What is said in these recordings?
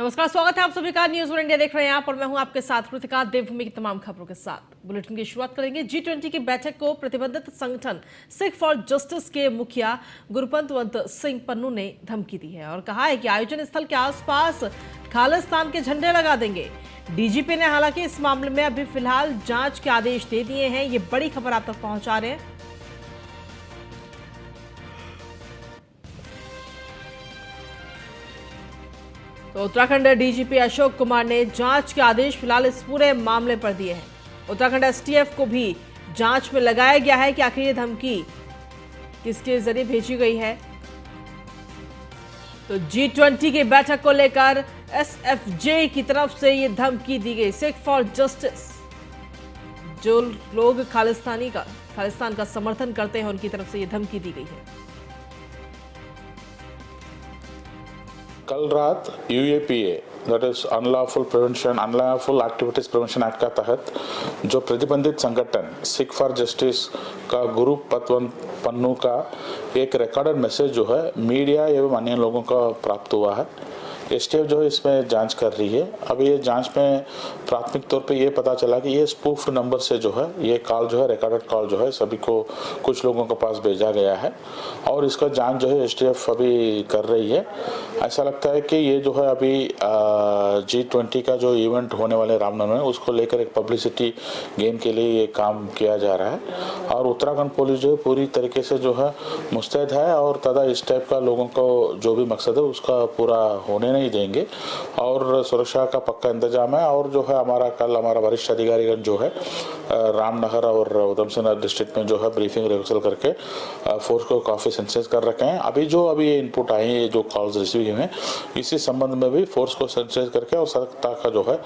नमस्कार, स्वागत है आप सभी का न्यूज़ 1 इंडिया देख रहे हैं आप और मैं हूं आपके साथ कृतिका। देवभूमि की तमाम खबरों के साथ बुलेटिन की शुरुआत करेंगे। G20 की बैठक को प्रतिबंधित संगठन सिख फॉर जस्टिस के मुखिया गुरपंतवंत सिंह पन्नू ने धमकी दी है और कहा है कि आयोजन स्थल के आसपास खालिस्तान के झंडे लगा देंगे। डीजीपी ने हालांकि इस मामले में अभी फिलहाल जांच के आदेश दे दिए हैं। ये बड़ी खबर आप तक पहुंचा रहे हैं। तो उत्तराखंड डीजीपी अशोक कुमार ने जांच के आदेश फिलहाल इस पूरे मामले पर दिए हैं। उत्तराखंड एसटीएफ को भी जांच में लगाया गया है कि आखिर ये धमकी किसके जरिए भेजी गई है। तो G20 की बैठक को लेकर एसएफजे की तरफ से ये धमकी दी गई। सिख फॉर जस्टिस, जो लोग खालिस्तान का समर्थन करते हैं, उनकी तरफ से ये धमकी दी गई है। कल रात UAPA that is unlawful activities prevention act का तहत जो प्रतिबंधित संगठन सिख फॉर जस्टिस का गुरपंतवंत पन्नू का एक रिकॉर्डेड मैसेज जो है मीडिया एवं अन्य लोगों को प्राप्त हुआ है। एसटीएफ जो है इसमें जांच कर रही है। अब ये जांच में प्राथमिक तौर पे ये पता चला कि ये स्पूफ्ड नंबर से जो है ये कॉल जो है रिकॉर्डेड कॉल जो है सभी को कुछ लोगों के पास भेजा गया है और इसका जांच जो है एसटीएफ अभी कर रही है। ऐसा लगता है कि ये जो है अभी G20 का जो इवेंट होने वाले रामनवमी है उसको लेकर एक पब्लिसिटी गेम के लिए ये काम किया जा रहा है और उत्तराखंड पुलिस जो है पूरी तरीके से जो है मुस्तैद है और तथा इस टाइप का लोगों को जो भी मकसद है उसका पूरा होने नहीं देंगे और सुरक्षा का पक्का इंतजाम है। और जो है हमारा वरिष्ठ अधिकारीगण जो है रामनगर और उधम सिंह डिस्ट्रिक्ट में जो है ब्रीफिंग रिहर्सल करके फोर्स को काफ़ी सेंसिटाइज कर रखे हैं। अभी ये इनपुट आए हैं, जो कॉल्स रिसीव हुए हैं, इसी संबंध में भी फोर्स को सेंसिटाइज करके और सतर्कता का जो है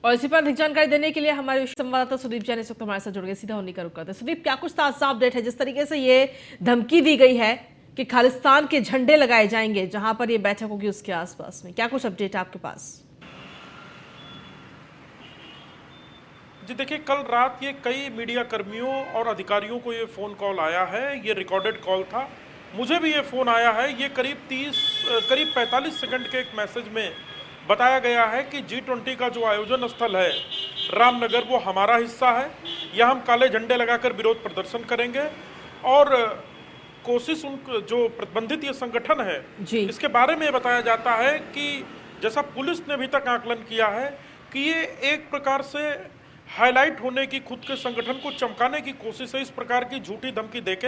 और इसी पर अधिक जानकारी देने के लिए हमारे संवाददाता सुदीप जैन इस वक्त हमारे साथ जुड़ गए। सीधा होने का रुक करते हैं। सुदीप, क्या कुछ ताजा अपडेट है? जिस तरीके से ये धमकी दी गई है कि खालिस्तान के झंडे लगाए जाएंगे जहां पर ये बैठक होगी उसके आसपास में, क्या कुछ अपडेट है आपके पास? जी देखिए, कल रात ये कई मीडिया कर्मियों और अधिकारियों को ये फ़ोन कॉल आया है। ये रिकॉर्डेड कॉल था, मुझे भी ये फ़ोन आया है। ये करीब 45 सेकंड के एक मैसेज में बताया गया है कि G20 का जो आयोजन स्थल है रामनगर, वो हमारा हिस्सा है। यहाँ हम काले झंडे लगाकर विरोध प्रदर्शन करेंगे और कोशिश उन जो प्रतिबंधित ये संगठन है इसके बारे में बताया जाता है कि जैसा पुलिस ने अभी तक आकलन किया है कि ये एक प्रकार से हाईलाइट होने की, खुद के संगठन को चमकाने की कोशिश है, इस प्रकार की झूठी धमकी देके।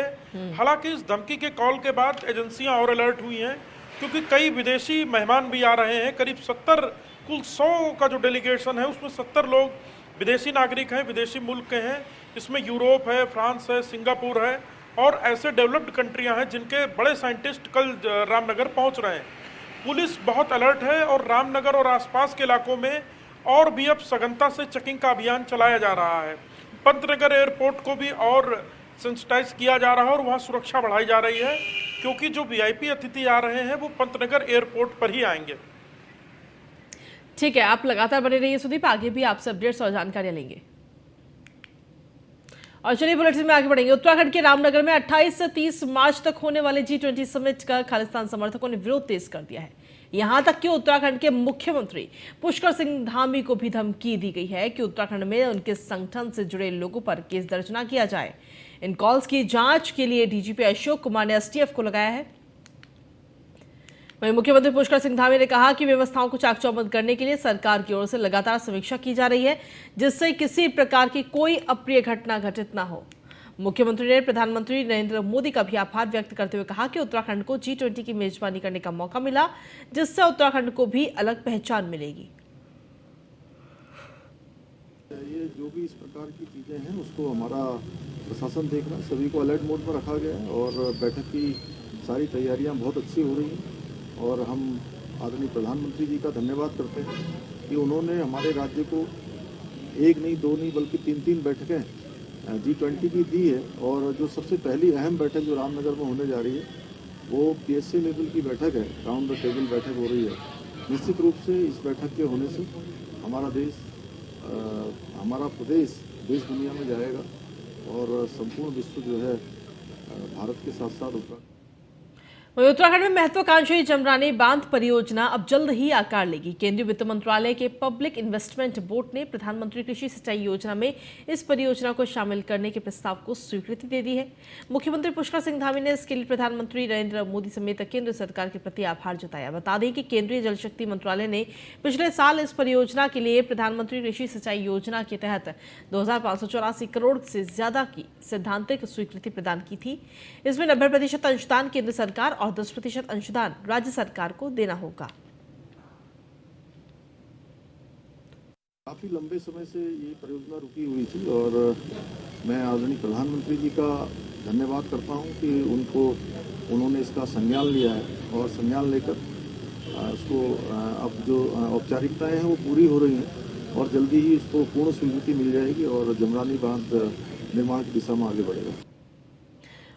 हालांकि इस धमकी के कॉल के बाद एजेंसियां और अलर्ट हुई हैं क्योंकि कई विदेशी मेहमान भी आ रहे हैं। करीब 70, कुल 100 का जो डेलीगेशन है उसमें 70 लोग विदेशी नागरिक हैं, विदेशी मुल्क के हैं। इसमें यूरोप है, फ्रांस है, सिंगापुर है और ऐसे डेवलप्ड कंट्रियां हैं जिनके बड़े साइंटिस्ट कल रामनगर पहुंच रहे हैं। पुलिस बहुत अलर्ट है और रामनगर और आसपास के इलाकों में और भी अब सघनता से चेकिंग का अभियान चलाया जा रहा है। पंतनगर एयरपोर्ट को भी और सेंसिटाइज किया जा रहा है और वहाँ सुरक्षा बढ़ाई जा रही है क्योंकि जो वीआईपी अतिथि आ रहे हैं वो पंतनगर एयरपोर्ट पर ही आएंगे। ठीक है, आप लगातार बने रहिए सुदीप, आगे भी आपसे अपडेट्स और जानकारियां लेंगे। और चलिए बुलेटिन में आगे बढ़ेंगे। उत्तराखंड के रामनगर में 28 से 30 मार्च तक होने वाले G20 समिट का खालिस्तान समर्थकों ने विरोध तेज कर दिया है। यहां तक कि उत्तराखंड के मुख्यमंत्री पुष्कर सिंह धामी को भी धमकी दी गई है कि उत्तराखंड में उनके संगठन से जुड़े लोगों पर केस दर्ज न किया जाए। इन कॉल्स की जांच के लिए डीजीपी अशोक कुमार ने एसटीएफ को लगाया है। वहीं मुख्यमंत्री पुष्कर सिंह धामी ने कहा कि व्यवस्थाओं को चाक चौबंद करने के लिए सरकार की ओर से लगातार समीक्षा की जा रही है जिससे किसी प्रकार की कोई अप्रिय घटना घटित न हो। मुख्यमंत्री ने प्रधानमंत्री नरेंद्र मोदी का भी आभार व्यक्त करते हुए कहा कि उत्तराखंड को G20 की मेजबानी करने का मौका मिला जिससे उत्तराखंड को भी अलग पहचान मिलेगी। ये जो भी इस प्रकार की चीज़ें हैं उसको हमारा प्रशासन देख रहा है, सभी को अलर्ट मोड पर रखा गया है और बैठक की सारी तैयारियां बहुत अच्छी हो रही हैं और हम आदरणीय प्रधानमंत्री जी का धन्यवाद करते हैं कि उन्होंने हमारे राज्य को एक नहीं, दो नहीं, बल्कि 3 बैठकें G20 की दी है। और जो सबसे पहली अहम बैठक जो रामनगर में होने जा रही है वो PSC लेवल की बैठक है, राउंड द टेबल बैठक हो रही है। निश्चित रूप से इस बैठक के होने से हमारा देश, हमारा प्रदेश देश दुनिया में जाएगा और संपूर्ण विश्व जो है भारत के साथ साथ उत्तराखंड वहीं उत्तराखंड में महत्वाकांक्षी जमरानी बांध परियोजना अब जल्द ही आकार लेगी। केंद्रीय वित्त मंत्रालय के पब्लिक इन्वेस्टमेंट बोर्ड ने प्रधानमंत्री कृषि सिंचाई योजना में इस परियोजना को शामिल करने के प्रस्ताव को स्वीकृति दे दी है। मुख्यमंत्री पुष्कर सिंह धामी ने इसके लिए प्रधानमंत्री नरेंद्र मोदी समेत केंद्र सरकार के प्रति आभार जताया। बता दें कि केंद्रीय जल शक्ति मंत्रालय ने पिछले साल इस परियोजना के लिए प्रधानमंत्री कृषि सिंचाई योजना के तहत 2584 करोड़ से ज्यादा की सैद्धांतिक स्वीकृति प्रदान की थी। इसमें 90% अंशदान केंद्र सरकार और 10% अंशदान राज्य सरकार को देना होगा। काफ़ी लंबे समय से ये परियोजना रुकी हुई थी और मैं आदरणीय प्रधानमंत्री जी का धन्यवाद करता हूं कि उन्होंने इसका संज्ञान लिया है और संज्ञान लेकर उसको अब जो औपचारिकताएं हैं वो पूरी हो रही हैं और जल्दी ही इसको पूर्ण स्वीकृति मिल जाएगी और जमरानी बांध निर्माण की दिशा में आगे बढ़ेगा।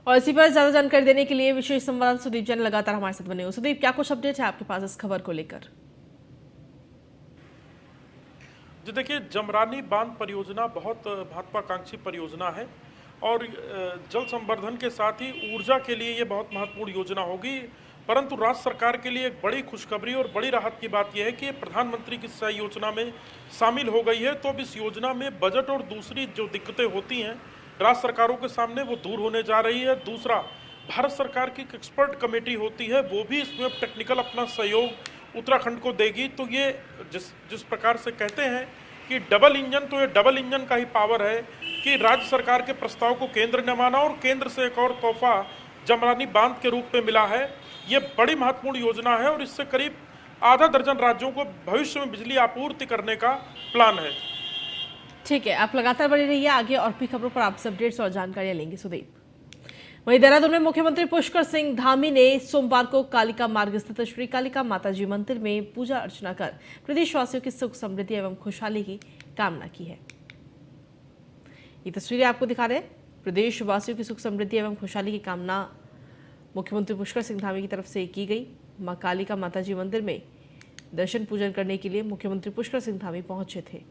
और इसी पर ज्यादा जानकारी देने के लिए विशेष संवाददाता सुदीप जैन लगातार हमारे साथ बने हुए। सुदीप, क्या कुछ अपडेट है आपके पास इस खबर को लेकर? जी देखिए, जमरानी बांध परियोजना बहुत महत्वाकांक्षी परियोजना है और जल संवर्धन के साथ ही ऊर्जा के लिए ये बहुत महत्वपूर्ण योजना होगी। परंतु राज्य सरकार के लिए एक बड़ी खुशखबरी और बड़ी राहत की बात यह है कि प्रधानमंत्री की सिंचाई योजना में शामिल हो गई है। तो अब इस योजना में बजट और दूसरी जो दिक्कतें होती हैं राज्य सरकारों के सामने वो दूर होने जा रही है। दूसरा, भारत सरकार की एक एक्सपर्ट कमेटी होती है वो भी इसमें टेक्निकल अपना सहयोग उत्तराखंड को देगी। तो ये जिस प्रकार से कहते हैं कि डबल इंजन, तो ये डबल इंजन का ही पावर है कि राज्य सरकार के प्रस्ताव को केंद्र ने माना और केंद्र से एक और तोहफा जमरानी बांध के रूप में मिला है। ये बड़ी महत्वपूर्ण योजना है और इससे करीब आधा दर्जन राज्यों को भविष्य में बिजली आपूर्ति करने का प्लान है। ठीक है, आप लगातार बने रहिए, आगे और भी खबरों पर आपसे अपडेट्स और जानकारियां लेंगे सुदीप। वहीं देहरादून में मुख्यमंत्री पुष्कर सिंह धामी ने सोमवार को कालिका मार्ग स्थित श्री कालिका माताजी मंदिर में पूजा अर्चना कर प्रदेशवासियों की सुख समृद्धि एवं खुशहाली की कामना की है। ये तस्वीरें आपको दिखा रहे हैं। प्रदेशवासियों की सुख समृद्धि एवं खुशहाली की कामना मुख्यमंत्री पुष्कर सिंह धामी की तरफ से की गई। मां कालिका माताजी मंदिर में दर्शन पूजन करने के लिए मुख्यमंत्री पुष्कर सिंह धामी पहुंचे थे।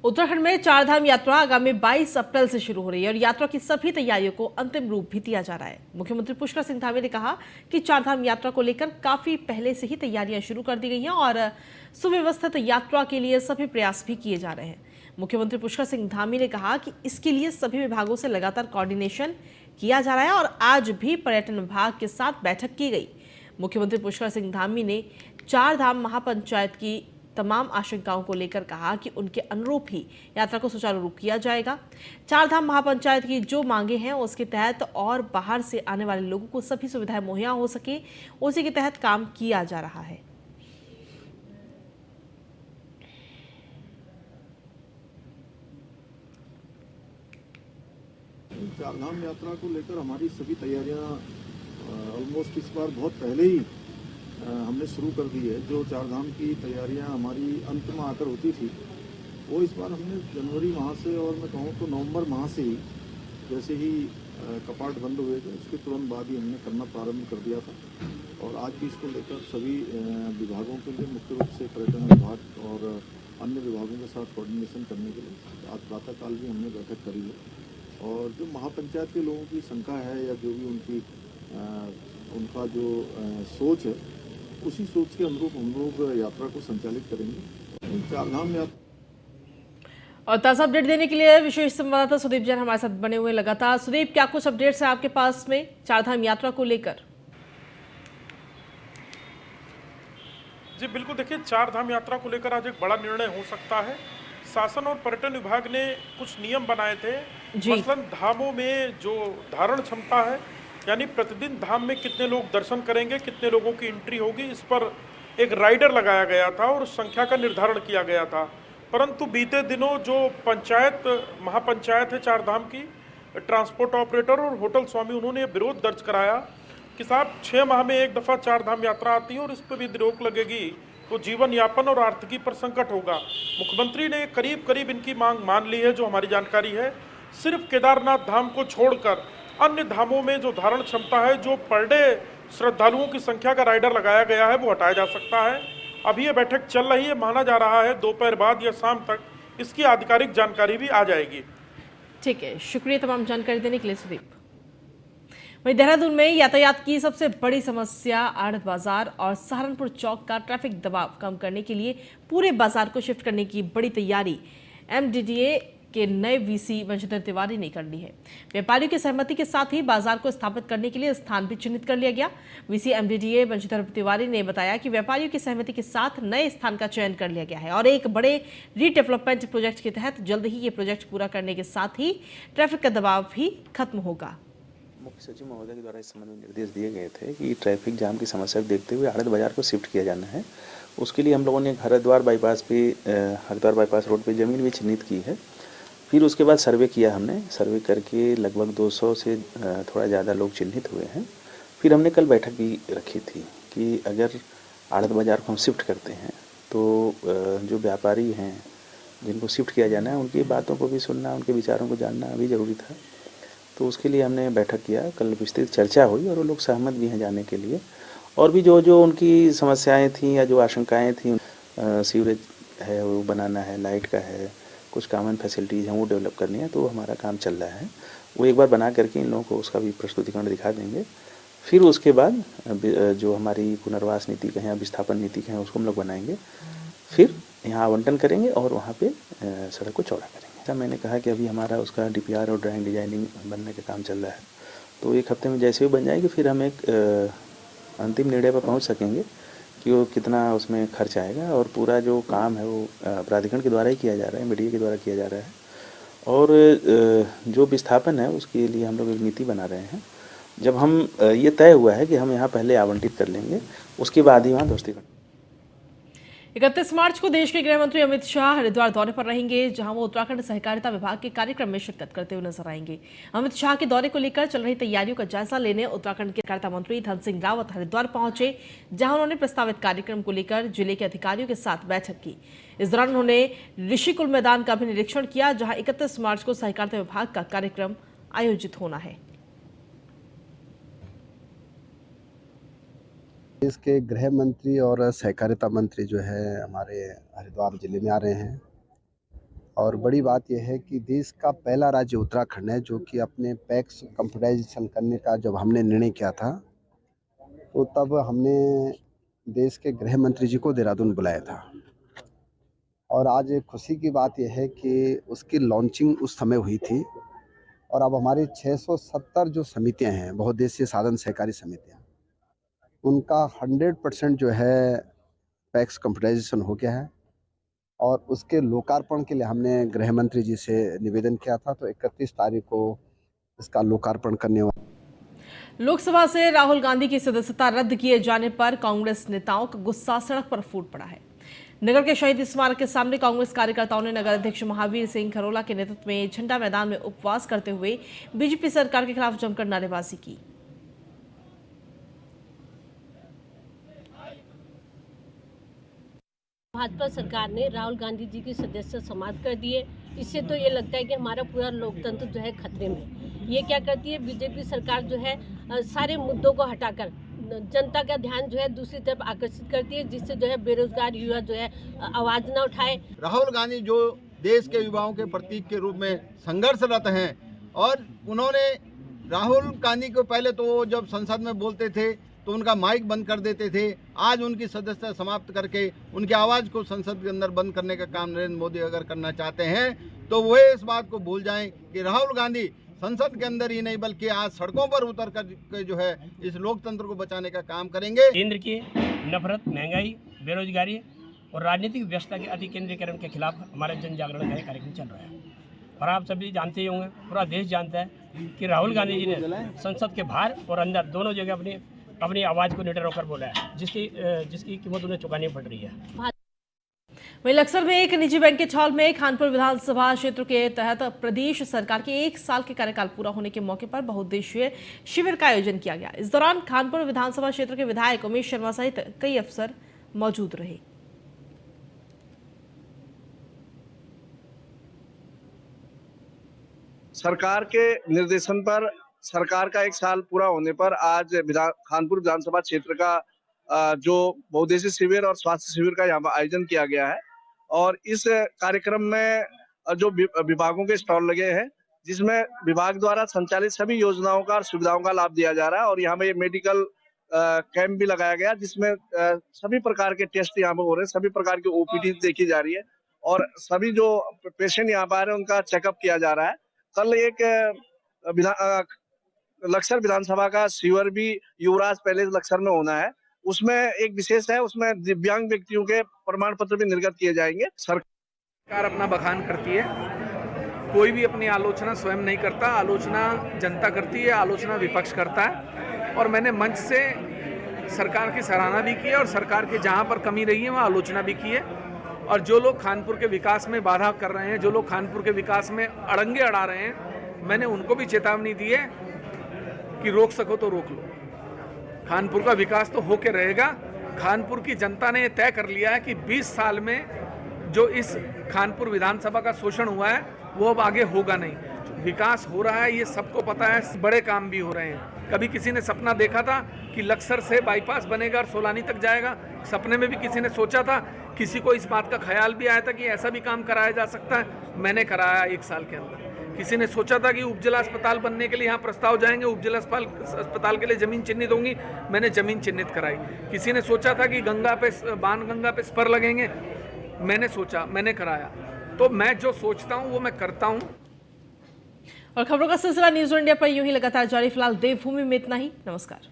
उत्तराखंड में चारधाम यात्रा आगामी 22 अप्रैल से शुरू हो रही है और यात्रा की सभी तैयारियों को अंतिम रूप भी दिया जा रहा है। मुख्यमंत्री पुष्कर सिंह धामी ने कहा कि चारधाम यात्रा को लेकर काफी पहले से ही तैयारियां शुरू कर दी गई हैं और सुव्यवस्थित यात्रा के लिए सभी प्रयास भी किए जा रहे हैं। मुख्यमंत्री पुष्कर सिंह धामी ने कहा कि इसके लिए सभी विभागों से लगातार कोऑर्डिनेशन किया जा रहा है और आज भी पर्यटन विभाग के साथ बैठक की गई। मुख्यमंत्री पुष्कर सिंह धामी ने चारधाम महापंचायत की तमाम आशंकाओं को लेकर कहा कि उनके अनुरूप ही यात्रा को सुचारू रूप किया जाएगा। चारधाम महापंचायत की जो मांगे हैं उसके तहत और बाहर से आने वाले लोगों को सभी सुविधाएं मुहैया हो सके, उसी के तहत काम किया जा रहा है। चारधाम यात्रा को लेकर हमारी सभी तैयारियां ऑलमोस्ट इस बार बहुत पहले ही हमने शुरू कर दी है। जो चारधाम की तैयारियां हमारी अंत में आकर होती थी वो इस बार हमने जनवरी माह से और मैं कहूँ तो नवंबर माह से ही, जैसे ही कपाट बंद हुए थे उसके तुरंत बाद ही हमने करना प्रारंभ कर दिया था। और आज भी इसको लेकर सभी विभागों के लिए, मुख्य रूप से पर्यटन विभाग और अन्य विभागों के साथ कोऑर्डिनेशन करने के लिए आज प्रातःकाल भी हमने बैठक करी है। और जो महापंचायत के लोगों की संख्या है या जो भी उनका जो सोच है, उसी सोच के अनुरूप हम लोग यात्रा को संचालित करेंगे। चारधाम यात्रा और ताजा अपडेट देने के लिए विशेष संवाददाता सुदीप जैन हमारे साथ बने हुए लगातार। सुदीप, क्या कुछ अपडेट्स है आपके पास में चारधाम यात्रा को लेकर? जी बिल्कुल, देखिए चारधाम यात्रा को लेकर आज एक बड़ा निर्णय हो सकता है। शासन और पर्यटन विभाग ने कुछ नियम बनाए थे। मसलन धामों में जो धारण क्षमता है, यानी प्रतिदिन धाम में कितने लोग दर्शन करेंगे, कितने लोगों की एंट्री होगी, इस पर एक राइडर लगाया गया था और उस संख्या का निर्धारण किया गया था। परंतु बीते दिनों जो महापंचायत है चारधाम की, ट्रांसपोर्ट ऑपरेटर और होटल स्वामी, उन्होंने विरोध दर्ज कराया कि साहब 6 माह में एक दफ़ा चारधाम यात्रा आती है और इस पर भी रोक लगेगी तो जीवन यापन और आर्थिकी पर संकट होगा। मुख्यमंत्री ने करीब इनकी मांग मान ली है। जो हमारी जानकारी है, सिर्फ केदारनाथ धाम को छोड़कर अन्य धामों में जो धारण क्षमता है, जो पर डे श्रद्धालुओं की संख्या का राइडर लगाया गया है, वो हटाया जा सकता है। अभी ये बैठक चल रही है, माना जा रहा है दोपहर बाद या शाम तक इसकी आधिकारिक जानकारी भी आ जाएगी। ठीक है, शुक्रिया तमाम जानकारी देने के लिए सुदीप। वहीं देहरादून में यातायात की सबसे बड़ी समस्या आड़त बाजार और सहारनपुर चौक का ट्रैफिक दबाव कम करने के लिए पूरे बाजार को शिफ्ट करने की बड़ी तैयारी एमडीडीए के नए वीसी वंशधर तिवारी ने कर ली है। व्यापारियों की सहमति के साथ ही बाजार को स्थापित करने के लिए स्थान भी चिन्हित कर लिया गया। वीसी एमडीडीए वंशधर तिवारी ने बताया कि व्यापारियों की सहमति के साथ नए स्थान का चयन कर लिया गया है और एक बड़े रीडेवलपमेंट प्रोजेक्ट के तहत जल्द ही ये प्रोजेक्ट पूरा करने के साथ ही ट्रैफिक का दबाव भी खत्म होगा। मुख्य सचिव महोदय के द्वारा इस संबंध में निर्देश दिए गए थे कि ट्रैफिक जाम की समस्या को देखते हुए आड़त बाजार को शिफ्ट किया जाना है। उसके लिए हम लोगों ने हरिद्वार बाईपास रोड पे ज़मीन भी चिन्हित की है। फिर उसके बाद सर्वे किया हमने, सर्वे करके लगभग 200 से थोड़ा ज़्यादा लोग चिन्हित हुए हैं। फिर हमने कल बैठक भी रखी थी कि अगर आड़त बाजार को हम शिफ्ट करते हैं तो जो व्यापारी हैं जिनको शिफ्ट किया जाना है उनकी बातों को भी सुनना, उनके विचारों को जानना भी ज़रूरी था। तो उसके लिए हमने बैठक किया, कल विस्तृत चर्चा हुई और वो लोग सहमत भी हैं जाने के लिए। और भी जो उनकी समस्याएं थी या जो आशंकाएं थी, सीवरेज है वो बनाना है, लाइट का है, कुछ कॉमन फैसिलिटीज़ हैं वो डेवलप करनी है, तो हमारा काम चल रहा है। वो एक बार बना करके इन लोगों को उसका भी प्रस्तुतिकरण दिखा देंगे। फिर उसके बाद जो हमारी पुनर्वास नीति कहें या विस्थापन नीति कहें उसको हम लोग बनाएंगे। फिर यहाँ आवंटन करेंगे और वहाँ पे सड़क को चौड़ा करेंगे। ऐसा मैंने कहा कि अभी हमारा उसका डीपीआर और ड्राइंग डिजाइनिंग बनने का काम चल रहा है, तो एक हफ्ते में जैसे भी बन जाएगी फिर हम एक अंतिम निर्णय पर पहुँच सकेंगे कि वो कितना उसमें खर्च आएगा। और पूरा जो काम है वो प्राधिकरण के द्वारा ही किया जा रहा है, मीडिया के द्वारा किया जा रहा है। और जो विस्थापन है उसके लिए हम लोग एक नीति बना रहे हैं। जब हम ये तय हुआ है कि हम यहाँ पहले आवंटित कर लेंगे, उसके बाद ही वहाँ दोस्तीकरण। 31 मार्च को देश के गृह मंत्री अमित शाह हरिद्वार दौरे पर रहेंगे, जहां वो उत्तराखंड सहकारिता विभाग के कार्यक्रम में शिरकत करते हुए नजर आएंगे। अमित शाह के दौरे को लेकर चल रही तैयारियों का जायजा लेने उत्तराखंड के सहकारिता मंत्री धन सिंह रावत हरिद्वार पहुंचे, जहां उन्होंने प्रस्तावित कार्यक्रम को लेकर जिले के अधिकारियों के साथ बैठक की। इस दौरान उन्होंने ऋषिकुल मैदान का भी निरीक्षण किया, जहाँ 31 मार्च को सहकारिता विभाग का कार्यक्रम आयोजित होना है। देश के गृह मंत्री और सहकारिता मंत्री जो है हमारे हरिद्वार जिले में आ रहे हैं। और बड़ी बात यह है कि देश का पहला राज्य उत्तराखंड है जो कि अपने पैक्स कंप्यूटराइजेशन करने का जब हमने निर्णय किया था तो तब हमने देश के गृह मंत्री जी को देहरादून बुलाया था। और आज खुशी की बात यह है कि उसकी लॉन्चिंग उस समय हुई थी और अब हमारी 670 जो समितियां हैं, बहुउद्देशीय साधन सहकारी समितियां, उनका 100% जो है पैक्स कंप्यूटराइजेशन हो गया है। और उसके लोकार्पण के लिए हमने गृह मंत्री जी से निवेदन किया था, तो 31 तारीख को इसका लोकार्पण करने वाला। लोकसभा से राहुल गांधी की सदस्यता रद्द किए जाने पर कांग्रेस नेताओं का गुस्सा सड़क पर फूट पड़ा है। नगर के शहीद स्मारक के सामने कांग्रेस कार्यकर्ताओं ने नगर अध्यक्ष महावीर सिंह खरोला के नेतृत्व में झंडा मैदान में उपवास करते हुए बीजेपी सरकार के खिलाफ जमकर नारेबाजी की। भाजपा सरकार ने राहुल गांधी जी की सदस्यता समाप्त कर दी है। इससे तो ये लगता है कि हमारा पूरा लोकतंत्र जो है खतरे में। ये क्या करती है बीजेपी सरकार जो है सारे मुद्दों को हटाकर जनता का ध्यान जो है दूसरी तरफ आकर्षित करती है, जिससे जो है बेरोजगार युवा जो है आवाज न उठाए। राहुल गांधी जो देश के युवाओं के प्रतीक के रूप में संघर्षरत हैं और उन्होंने राहुल गांधी को पहले तो जब संसद में बोलते थे तो उनका माइक बंद कर देते थे। आज उनकी सदस्यता समाप्त करके उनकी आवाज़ को संसद के अंदर बंद करने का काम नरेंद्र मोदी अगर करना चाहते हैं तो वो इस बात को भूल जाएं कि राहुल गांधी संसद के अंदर ही नहीं बल्कि आज सड़कों पर उतर कर जो है इस लोकतंत्र को बचाने का काम करेंगे। केंद्र की नफरत, महंगाई, बेरोजगारी और राजनीतिक व्यवस्था के अति केंद्रीकरण के खिलाफ हमारा जन जागरण का कार्यक्रम चल रहा है। और आप सभी जानते ही होंगे, पूरा देश जानता है कि राहुल गांधी जी ने संसद के बाहर और अंदर दोनों जगह अपनी आवाज़ को निडर होकर बोला है, जिसकी कीमत उन्हें चुकानी पड़ रही है। वहीं लक्सर में एक निजी बैंक के हॉल में खानपुर विधानसभा क्षेत्र के तहत प्रदेश सरकार के 1 साल के कार्यकाल पूरा होने के मौके पर बहुउद्देशीय शिविर का आयोजन किया गया। इस दौरान खानपुर विधानसभा क्षेत्र के विधायक उमेश शर्मा सहित कई अफसर मौजूद रहे। सरकार के निर्देशन पर सरकार का 1 साल पूरा होने पर आज खानपुर विधानसभा क्षेत्र का जो बहुउद्देशीय शिविर और स्वास्थ्य शिविर का यहाँ पर आयोजन किया गया है। और इस कार्यक्रम में जो विभागों के स्टॉल लगे हैं, जिसमें विभाग द्वारा संचालित सभी योजनाओं का और सुविधाओं का लाभ दिया जा रहा है। और यहाँ पे मेडिकल कैंप भी लगाया गया, जिसमें सभी प्रकार के टेस्ट यहाँ पे हो रहे हैं, सभी प्रकार की ओपीडी देखी जा रही है और सभी जो पेशेंट यहाँ पर आ रहे हैं उनका चेकअप किया जा रहा है। कल एक लक्सर विधानसभा का शिविर भी युवराज पैलेस लक्सर में होना है। उसमें एक विशेष है, उसमें दिव्यांग व्यक्तियों के प्रमाण पत्र भी निर्गत किए जाएंगे। सरकार अपना बखान करती है, कोई भी अपनी आलोचना स्वयं नहीं करता, आलोचना जनता करती है, आलोचना विपक्ष करता है। और मैंने मंच से सरकार की सराहना भी की है और सरकार के जहां पर कमी रही है वहां आलोचना भी की है। और जो लोग खानपुर के विकास में बाधा कर रहे हैं, जो लोग खानपुर के विकास में अड़ंगे अड़ा रहे हैं, मैंने उनको भी चेतावनी दी है कि रोक सको तो रोक लो। खानपुर का विकास तो होके रहेगा। खानपुर की जनता ने तय कर लिया है कि 20 साल में जो इस खानपुर विधानसभा का शोषण हुआ है वो अब आगे होगा नहीं। विकास हो रहा है, ये सबको पता है, बड़े काम भी हो रहे हैं। कभी किसी ने सपना देखा था कि लक्सर से बाईपास बनेगा और सोलानी तक जाएगा? सपने में भी किसी ने सोचा था? किसी को इस बात का ख्याल भी आया था कि ऐसा भी काम कराया जा सकता है? मैंने कराया 1 साल के अंदर। किसी ने सोचा था कि उपजिला अस्पताल बनने के लिए यहाँ प्रस्ताव जाएंगे, उपजिला अस्पताल के लिए जमीन चिन्हित होंगी? मैंने जमीन चिन्हित कराई। किसी ने सोचा था कि गंगा पे बाणगंगा पे स्पर लगेंगे? मैंने सोचा, मैंने कराया। तो मैं जो सोचता हूँ वो मैं करता हूँ। और खबरों का सिलसिला न्यूज़ इंडिया पर यूं ही लगातार जारी। फिलहाल देवभूमि में इतना ही। नमस्कार।